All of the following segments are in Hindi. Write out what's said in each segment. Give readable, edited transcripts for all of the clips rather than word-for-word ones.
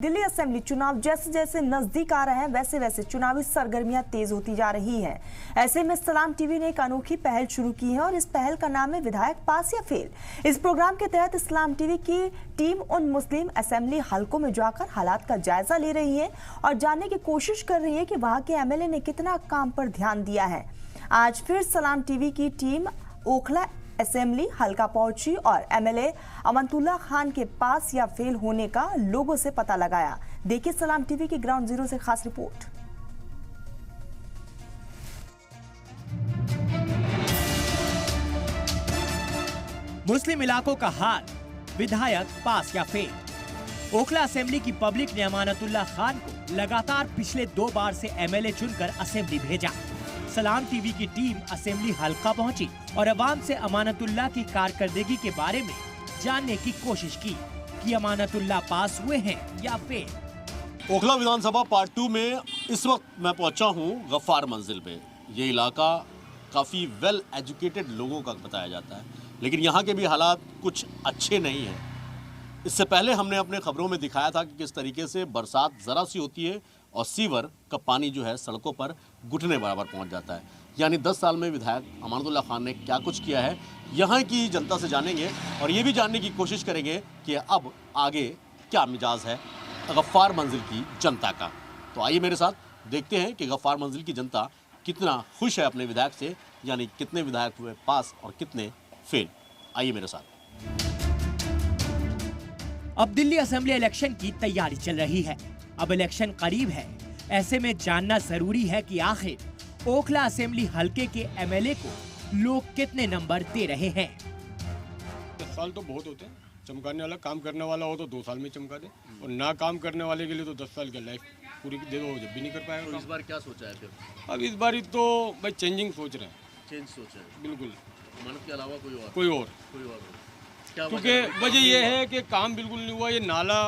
दिल्ली असेंबली चुनाव जैसे जैसे नजदीक आ रहे हैं वैसे वैसे चुनावी सरगर्मियां तेज होती जा रही हैं। ऐसे में सलाम टीवी ने एक अनोखी पहल शुरू की है और इस पहल का नाम है विधायक पास या फेल। इस प्रोग्राम के तहत सलाम टीवी की टीम उन मुस्लिम असेंबली हलकों में जाकर हालात का जायजा ले रही है और जानने की कोशिश कर रही है कि वहां के एमएलए ने कितना काम पर ध्यान दिया है। आज फिर सलाम टीवी की टीम ओखला असेंबली हल्का पहुंची और एमएलए अमनतुल्ला खान के पास या फेल होने का लोगों से पता लगाया। देखिए सलाम टीवी की ग्राउंड जीरो से खास रिपोर्ट। मुस्लिम इलाकों का हाल, विधायक पास या फेल। ओखला असेंबली की पब्लिक ने अमानतुल्ला खान को लगातार पिछले 2 बार से एमएलए चुनकर असेंबली भेजा। सलाम टीवी की टीम असेंबली हल्का पहुंची और अवाम से अमानतुल्ला की कारकर्दगी के बारे में जानने की कोशिश की कि अमानतुल्ला पास हुए हैं या फेल। ओखला विधानसभा पार्ट 2 में इस वक्त मैं पहुंचा हूं गफ्फार मंजिल पे। ये इलाका काफ़ी वेल एजुकेटेड लोगों का बताया जाता है, लेकिन यहाँ के भी हालात कुछ अच्छे नहीं हैं। इससे पहले हमने अपने खबरों में दिखाया था कि किस तरीके से बरसात ज़रा सी होती है और सीवर का पानी जो है सड़कों पर घुटने बराबर पहुंच जाता है। यानी 10 साल में विधायक अमानतुल्ला खान ने क्या कुछ किया है, यहाँ की जनता से जानेंगे और ये भी जानने की कोशिश करेंगे कि अब आगे क्या मिजाज है गफ्फार मंजिल की जनता का। तो आइए मेरे साथ देखते हैं कि गफ्फार मंजिल की जनता कितना खुश है अपने विधायक से, यानी कितने विधायक हुए पास और कितने फेल। आइए मेरे साथ। अब दिल्ली असेंबली इलेक्शन की तैयारी चल रही है। अब इलेक्शन करीब है, ऐसे में जानना जरूरी है कि आखिर ओखला असेंबली हलके के एमएलए को लोग कितने नंबर दे रहे हैं। 10 साल तो बहुत होते हैं। चमकाने वाला, काम करने वाला हो तो 2 साल में चमका दे, और ना काम करने वाले के लिए तो 10 साल की लाइफ पूरी दे दो, जब भी नहीं कर पाएगा। तो इस बार क्या सोचा है फिर? अब इस बार तो भाई चेंजिंग सोच रहे हैं। चेंज सोचा है बिल्कुल, अमानत के अलावा कोई और क्या? क्योंकि वजह ये है कि काम बिल्कुल नहीं हुआ। ये नाला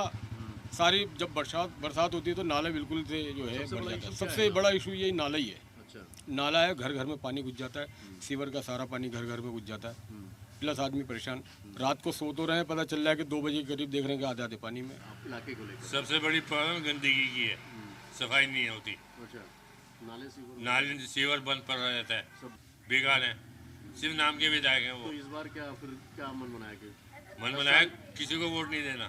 सारी जब बरसात होती है तो नाला बिल्कुल से जो है बढ़ जाता है। सबसे बड़ा इशू यही नाला ही है। अच्छा। नाला है, घर घर में पानी घुस जाता है, सीवर का सारा पानी घर घर में घुस जाता है, प्लस आदमी परेशान। रात को सो तो रहे हैं, पता चल रहा है कि 2 बजे के करीब देख रहे हैं कि आधे पानी में। इलाके को लेकर सबसे बड़ी प्रॉब्लम गंदगी की है, सफाई नहीं होती। अच्छा, नाले सीवर बंद पड़ रहता है, बेकार है, सिर्फ नाम के विधायक हैं वो। तो इस बार क्या मन बनाया किसी को वोट नहीं देना।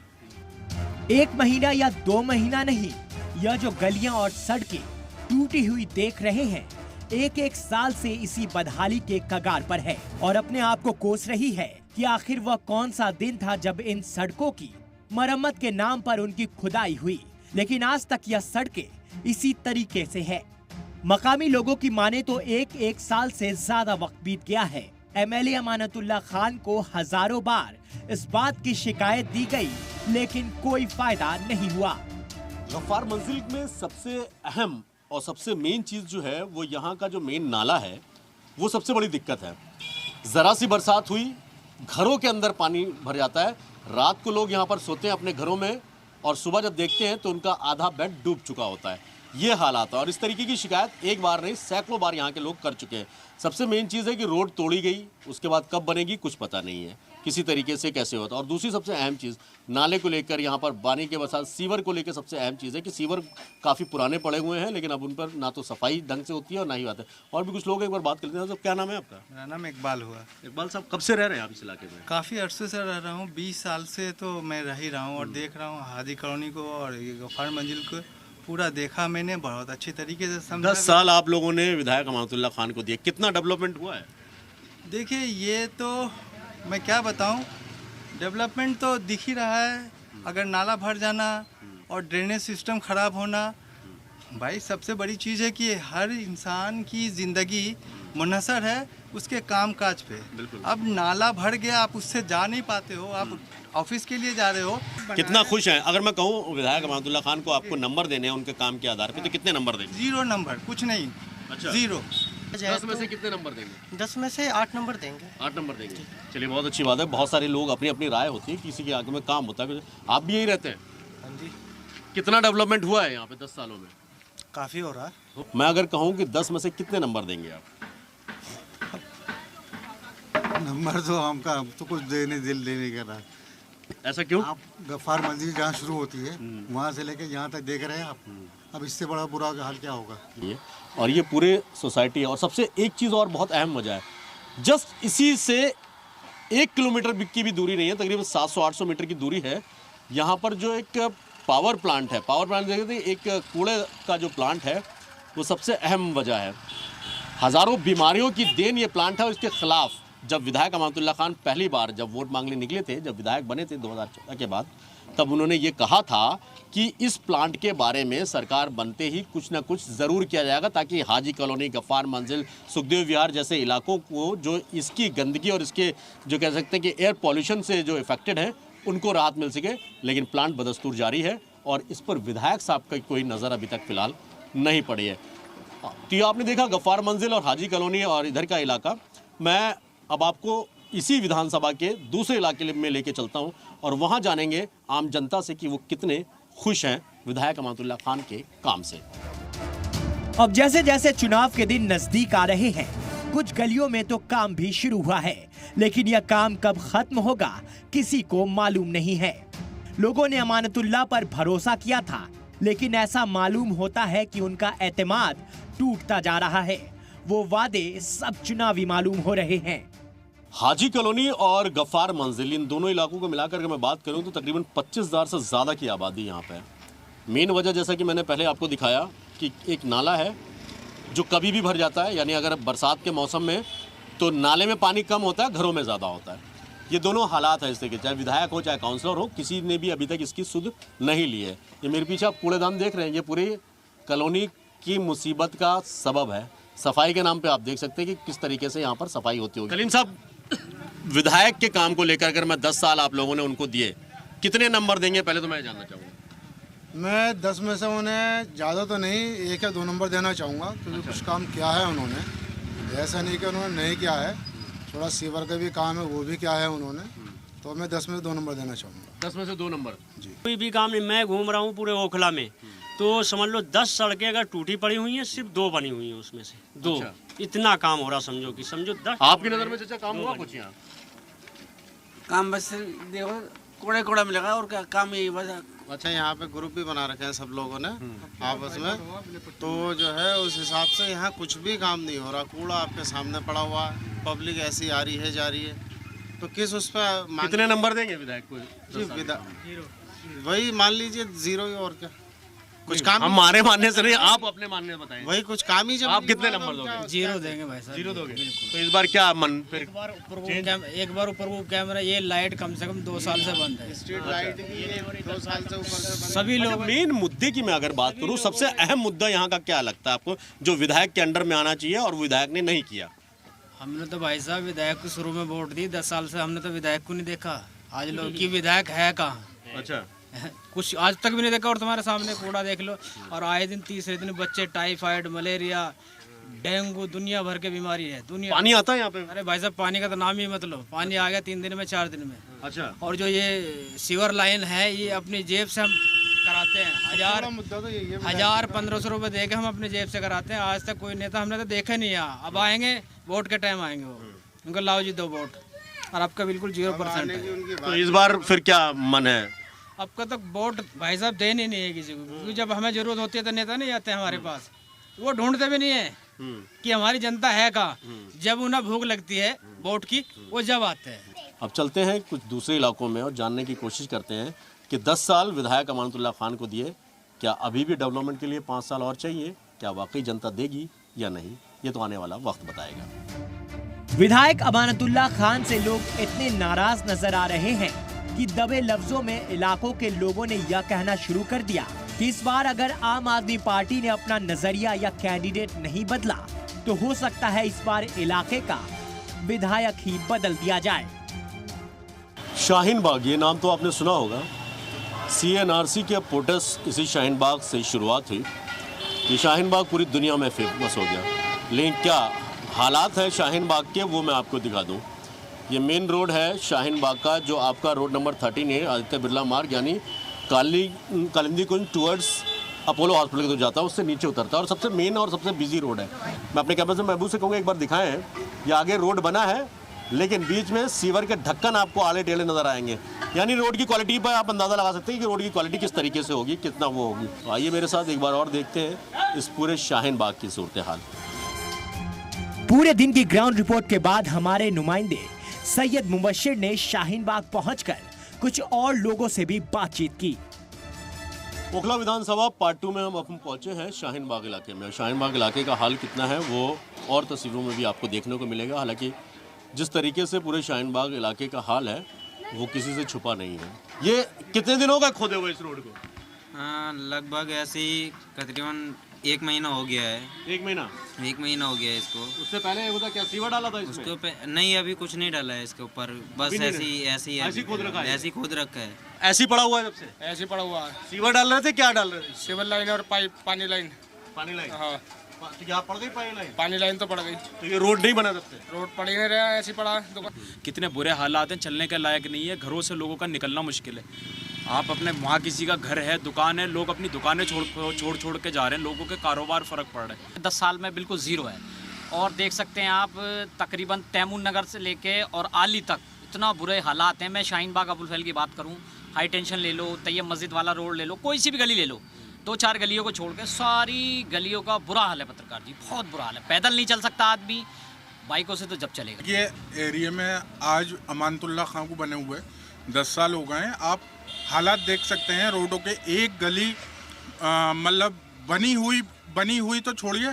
1 महीना या 2 महीना नहीं, यह जो गलियां और सड़कें टूटी हुई देख रहे हैं, एक साल से इसी बदहाली के कगार पर है और अपने आप को कोस रही है कि आखिर वह कौन सा दिन था जब इन सड़कों की मरम्मत के नाम पर उनकी खुदाई हुई। लेकिन आज तक यह सड़कें इसी तरीके से है। मकामी लोगों की माने तो एक साल से ज्यादा वक्त बीत गया है। एमएलए अमानतुल्ला खान को हजारों बार इस बात की शिकायत दी गई, लेकिन कोई फायदा नहीं हुआ। गफ्फार मंजिल में सबसे अहम और सबसे मेन चीज़ जो है वो यहाँ का जो मेन नाला है, वो सबसे बड़ी दिक्कत है। ज़रा सी बरसात हुई, घरों के अंदर पानी भर जाता है। रात को लोग यहाँ पर सोते हैं अपने घरों में और सुबह जब देखते हैं तो उनका आधा बेड डूब चुका होता है। ये हालात है और इस तरीके की शिकायत एक बार नहीं सैकड़ों बार यहाँ के लोग कर चुके हैं। सबसे मेन चीज़ है कि रोड तोड़ी गई, उसके बाद कब बनेगी कुछ पता नहीं है, किसी तरीके से कैसे होता। और दूसरी सबसे अहम चीज़ नाले को लेकर, यहाँ पर पानी के बरसात सीवर को लेकर सबसे अहम चीज़ है कि सीवर काफ़ी पुराने पड़े हुए हैं, लेकिन अब उन पर ना तो सफाई ढंग से होती है और ना ही बात है। और भी कुछ लोग एक बार बात करते हैं। सब क्या नाम है आपका? मेरा नाम इकबाल हुआ। इकबाल साहब, कब से रह रहे हैं आप इस इलाके में? काफ़ी अरसे से रह रहा हूँ, 20 साल से तो मैं रह ही रहा हूँ और देख रहा हूँ हादी कॉलोनी को और ये गफ्फार मंजिल को पूरा देखा मैंने, बहुत अच्छी तरीके से समझा। 10 साल आप लोगों ने विधायक अमानतुल्ला खान को दिए, कितना डेवलपमेंट हुआ है? देखिए ये तो मैं क्या बताऊँ, डेवलपमेंट तो दिख ही रहा है। अगर नाला भर जाना और ड्रेनेज सिस्टम ख़राब होना, भाई सबसे बड़ी चीज़ है कि हर इंसान की ज़िंदगी मुनहसर है उसके काम काज पे। अब नाला भर गया, आप उससे जा नहीं पाते हो, आप ऑफिस के लिए जा रहे हो। कितना खुश हैं? अगर मैं कहूँ विधायक अमानतुल्ला खान को आपको नंबर देने हैं उनके काम के आधार पे, तो कितने नंबर देंगे? 0 नंबर, कुछ नहीं। अच्छा। 0। 10 में से कितने नंबर देंगे? 10 में से 8 नंबर देंगे। 8 नंबर देंगे। चलिए, बहुत अच्छी बात है। बहुत सारे लोग अपनी अपनी राय होती है, किसी के आगे में काम होता है। आप भी यही रहते हैं? हाँ जी। कितना डेवलपमेंट हुआ है यहाँ पे 10 सालों में? काफ़ी हो रहा है। मैं अगर कहूँ कि 10 में से कितने नंबर देंगे आप? नंबर तो हम तो कुछ दिल नहीं कर रहा। ऐसा क्यों? आप गफ्फार मंजिल जहाँ शुरू होती है वहाँ से लेके यहाँ तक देख रहे हैं आप, अब इससे बड़ा बुरा हाल क्या होगा? और ये पूरे सोसाइटी है। और सबसे एक चीज़ और बहुत अहम वजह है, जस्ट इसी से 1 किलोमीटर की भी दूरी नहीं है, तकरीबन 700-800 मीटर की दूरी है। यहाँ पर जो एक पावर प्लांट है, पावर प्लांट देखते हैं, एक कूड़े का जो प्लांट है वो सबसे अहम वजह है। हज़ारों बीमारियों की देन ये प्लांट है। और इसके खिलाफ जब विधायक अमानतुल्लाह खान पहली बार जब वोट मांगने निकले थे, जब विधायक बने थे 2014 के बाद, तब उन्होंने ये कहा था कि इस प्लांट के बारे में सरकार बनते ही कुछ ना कुछ ज़रूर किया जाएगा, ताकि हाजी कॉलोनी, गफ्फार मंजिल, सुखदेव विहार जैसे इलाकों को जो इसकी गंदगी और इसके जो कह सकते हैं कि एयर पॉल्यूशन से जो इफेक्टेड हैं उनको राहत मिल सके। लेकिन प्लांट बदस्तूर जारी है और इस पर विधायक साहब का कोई नज़र अभी तक फ़िलहाल नहीं पड़ी है। तो ये आपने देखा गफ्फार मंजिल और हाजी कॉलोनी और इधर का इलाका। मैं अब आपको इसी विधानसभा के दूसरे इलाके में लेके चलता हूं और वहां जानेंगे आम जनता से कि वो कितने खुश हैं विधायक अमानतुल्लाह खान के काम से। अब जैसे जैसे चुनाव के दिन नजदीक आ रहे हैं, कुछ गलियों में तो काम भी शुरू हुआ है, लेकिन यह काम कब खत्म होगा किसी को मालूम नहीं है। लोगों ने अमानतुल्लाह पर भरोसा किया था, लेकिन ऐसा मालूम होता है कि उनका एतमाद टूटता जा रहा है। वो वादे सब चुनावी मालूम हो रहे हैं। हाजी कॉलोनी और गफ्फार मंजिल, इन दोनों इलाकों को मिलाकर अगर मैं बात करूं तो तकरीबन 25,000 से ज़्यादा की आबादी यहाँ पे है। मेन वजह जैसा कि मैंने पहले आपको दिखाया कि एक नाला है जो कभी भी भर जाता है, यानी अगर बरसात के मौसम में तो नाले में पानी कम होता है, घरों में ज़्यादा होता है। ये दोनों हालात है इसके, चाहे विधायक हो चाहे काउंसलर हो, किसी ने भी अभी तक इसकी सुध नहीं ली है। ये मेरे पीछे आप कूड़ेदान देख रहे हैं, ये पूरी कॉलोनी की मुसीबत का सबब है। सफाई के नाम पे आप देख सकते हैं कि किस तरीके से यहाँ पर सफाई होती होगी। कलीम साहब, विधायक के काम को लेकर अगर मैं 10 साल आप लोगों ने उनको दिए, कितने नंबर देंगे पहले तो मैं जानना चाहूँगा? मैं 10 में से उन्हें ज़्यादा तो नहीं 1 या 2 नंबर देना चाहूँगा, क्योंकि कुछ काम किया है उन्होंने, ऐसा नहीं कि उन्होंने नहीं किया है। थोड़ा सीवर का भी काम है, वो भी किया है उन्होंने, तो मैं 10 में से 2 नंबर देना चाहूँगा। 10 में से 2 नंबर जी। कोई भी काम नहीं, मैं घूम रहा हूँ पूरे ओखला में, तो समझ लो 10 सड़कें अगर टूटी पड़ी हुई हैं, सिर्फ 2 बनी हुई हैं उसमें से 2। अच्छा। इतना काम हो रहा, समझो 10। आपकी नज़र में चाचा काम हुआ कुछ यहाँ? काम बस देखो कूड़ा कूड़ा मिलेगा और क्या काम यही बस। अच्छा, यहाँ पे ग्रुप भी बना रखे हैं सब लोगों ने आपस में, तो जो है उस हिसाब से यहाँ कुछ भी काम नहीं हो रहा। कूड़ा आपके सामने पड़ा हुआ है, पब्लिक ऐसी आ रही है जा रही है, तो किस उस पर कितने नंबर देंगे विधायक को? वही मान लीजिए 0 ही, और क्या कुछ काम। हमारे मानने से नहीं, आप अपने मानने बताएं। वही कुछ काम ही। जब आप कितने नंबर दोगे? 0 देंगे भाई साहब। 0 दोगे? तो इस बार क्या मन फिर? एक बार ऊपर वो कैमरा, ये लाइट कम से कम 2 साल से बंद है। स्ट्रीट लाइट भी 2 साल से ऊपर से सभी लोग। मेन मुद्दे की मैं अगर बात करूं, सबसे अहम मुद्दा यहाँ का क्या लगता है आपको, जो विधायक के अंडर में आना चाहिए और विधायक ने नहीं किया? हमने तो भाई साहब विधायक को शुरू में वोट दी, 10 साल से हमने तो विधायक को नहीं देखा। आज लोग की विधायक है कहाँ? अच्छा, कुछ आज तक भी नहीं देखा। और तुम्हारे सामने कूड़ा देख लो, और आए दिन तीसरे दिन बच्चे टाइफाइड, मलेरिया, डेंगू, दुनिया भर के बीमारी है। दुनिया पानी आता है यहाँ पे? अरे भाई साहब, पानी का तो नाम ही मत लो। पानी आ गया 3 दिन में, 4 दिन में। अच्छा। और जो ये सीवर लाइन है, ये अपनी जेब से हम कराते हैं। 1000-1500 रुपये दे के हम अपनी जेब से कराते हैं। आज तक कोई नेता हमने तो देखा नहीं है। अब आएंगे, वोट के टाइम आएंगे वो, उनको लाओ जी 2 वोट, और आपका बिल्कुल 0% है। तो इस बार फिर क्या मन है? आपका तो वोट भाई साहब देनी नहीं है किसी को, क्योंकि जब हमें जरूरत होती है तो नेता नहीं आते हमारे पास। वो ढूंढते भी नहीं है कि हमारी जनता है कहाँ। जब उन्हें भूख लगती है वोट की, वो जब आते हैं। अब चलते हैं कुछ दूसरे इलाकों में और जानने की कोशिश करते हैं कि 10 साल विधायक अमानतुल्लाह खान को दिए, क्या अभी भी डेवलपमेंट के लिए 5 साल और चाहिए? क्या वाकई जनता देगी या नहीं, ये तो आने वाला वक्त बताएगा। विधायक अमानतुल्लाह खान से लोग इतने नाराज नजर आ रहे हैं कि दबे लफ्जों में इलाकों के लोगों ने यह कहना शुरू कर दिया कि इस बार अगर आम आदमी पार्टी ने अपना नजरिया या कैंडिडेट नहीं बदला तो हो सकता है इस बार इलाके का विधायक ही बदल दिया जाए। शाहीन बाग, ये नाम तो आपने सुना होगा। CNRC के प्रोटेस्ट इसी शाहीन बाग से शुरुआत हुई। ये शाहीन बाग पूरी दुनिया में फेमस हो गया, लेकिन क्या हालात है शाहीन बाग के, वो मैं आपको दिखा दूं। ये मेन रोड है शाहीन बाग का, जो आपका रोड नंबर 13 है, आदित्य बिरला मार्ग, यानी कालिंदी कुंज टुवर्ड्स अपोलो हॉस्पिटल की तरफ जाता है, उससे नीचे उतरता है और सबसे मेन और सबसे बिजी रोड है। मैं अपने कैमरे से महबूब से कहूँगा एक बार दिखाएं। ये आगे रोड बना है, लेकिन बीच में सीवर के ढक्कन आपको आले टेढ़े नजर आएंगे। यानी रोड की क्वालिटी पर आप अंदाजा लगा सकते हैं कि रोड की क्वालिटी किस तरीके से होगी, कितना वो होगी। तो आइए मेरे साथ एक बार और देखते हैं इस पूरे शाहीन बाग की सूरत हाल। पूरे दिन की ग्राउंड रिपोर्ट के बाद हमारे नुमाइंदे सैयद मुबश्शिर ने शाहीन बाग पहुंचकर कुछ और लोगों से भी बातचीत की। ओखला विधानसभा पार्ट 2 में हम अपन पहुंचे हैं शाहीन बाग इलाके में। शाहीन बाग इलाके का हाल कितना है वो और तस्वीरों में भी आपको देखने को मिलेगा। हालांकि जिस तरीके से पूरे शाहीन बाग इलाके का हाल है वो किसी से छुपा नहीं है। ये कितने दिनों का खोदे हुए इस रोड को? हाँ, लगभग ऐसे ही तकरीबन 1 महीना हो गया है। 1 महीना? 1 महीना हो गया है इसको। उससे पहले वो क्या सीवर डाला था इसमें? उसके नहीं, अभी कुछ नहीं डाला है इसके ऊपर, बस ऐसी खोद रखा है। ऐसी पड़ा हुआ है जब से? ऐसे पड़ा हुआ है। सीवर डाल रहे थे, क्या डाल रहे थे? सिविल लाइन और पाइप, पानी लाइन। पानी लाइन? हाँ। तो क्या पड़ गई पानी लाइन? पानी लाइन तो पड़ गई। तो ये रोड नहीं बना सकते? रोड पड़ ही नहीं रहा, ऐसी पड़ा है। कितने बुरे हालात हैं, चलने के लायक नहीं है, घरों से लोगों का निकलना मुश्किल है। आप अपने वहाँ किसी का घर है, दुकान है, लोग अपनी दुकानें छोड़ के जा रहे हैं, लोगों के कारोबार फर्क पड़ रहा है। 10 साल में बिल्कुल ज़ीरो है। और देख सकते हैं आप तकरीबन तैमूर नगर से लेके और आली तक इतना बुरे हालात हैं। मैं शाहीन बाग अबुल फैल की बात करूं, हाई टेंशन ले लो, तैयब मस्जिद वाला रोड ले लो, कोई सी भी गली ले लो, 2-4 गलियों को छोड़ के सारी गलियों का बुरा हाल है पत्रकार जी, बहुत बुरा हाल है। पैदल नहीं चल सकता आदमी, बाइकों से तो जब चलेगा। ये एरिया में आज अमानतुल्लाह खां को बने हुए 10 साल हो गए हैं। आप हालात देख सकते हैं रोडों के, एक गली मतलब बनी हुई तो छोड़िए,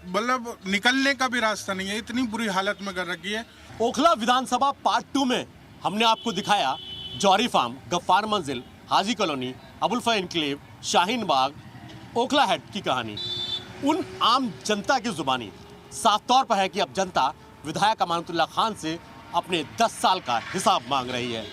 मतलब निकलने का भी रास्ता नहीं है, इतनी बुरी हालत में कर रखी है। ओखला विधानसभा पार्ट 2 में हमने आपको दिखाया जौहरी फार्म, गफ्फार मंजिल, हाजी कॉलोनी, अबुल फैल एन्क्लेव, शाहीन बाग, ओखला हेड की कहानी उन आम जनता की जुबानी। साफ तौर पर है कि अब जनता विधायक अमानतुल्लाह खान से अपने 10 साल का हिसाब मांग रही है।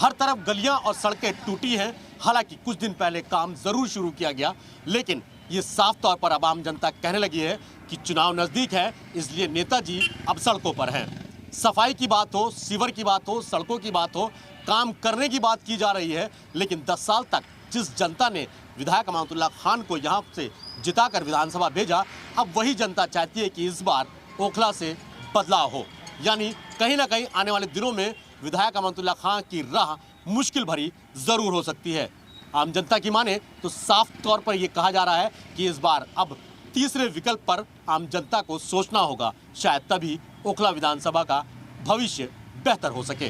हर तरफ गलियां और सड़कें टूटी हैं। हालांकि कुछ दिन पहले काम जरूर शुरू किया गया, लेकिन ये साफ तौर पर अब आम जनता कहने लगी है कि चुनाव नजदीक है, इसलिए नेताजी अब सड़कों पर हैं। सफाई की बात हो, सीवर की बात हो, सड़कों की बात हो, काम करने की बात की जा रही है। लेकिन 10 साल तक जिस जनता ने विधायक अमानतुल्लाह खान को यहाँ से जिताकर विधानसभा भेजा, अब वही जनता चाहती है कि इस बार ओखला से बदलाव हो। यानी कहीं ना कहीं आने वाले दिनों में विधायक अमानतुल्लाह खान की राह मुश्किल भरी जरूर हो सकती है। आम जनता की माने तो साफ तौर पर यह कहा जा रहा है कि इस बार अब तीसरे विकल्प पर आम जनता को सोचना होगा, शायद तभी ओखला विधानसभा का भविष्य बेहतर हो सके।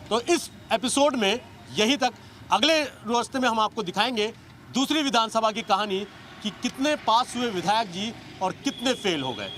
तो इस एपिसोड में यही तक। अगले रास्ते में हम आपको दिखाएंगे दूसरी विधानसभा की कहानी कि कितने पास हुए विधायक जी और कितने फेल हो गए।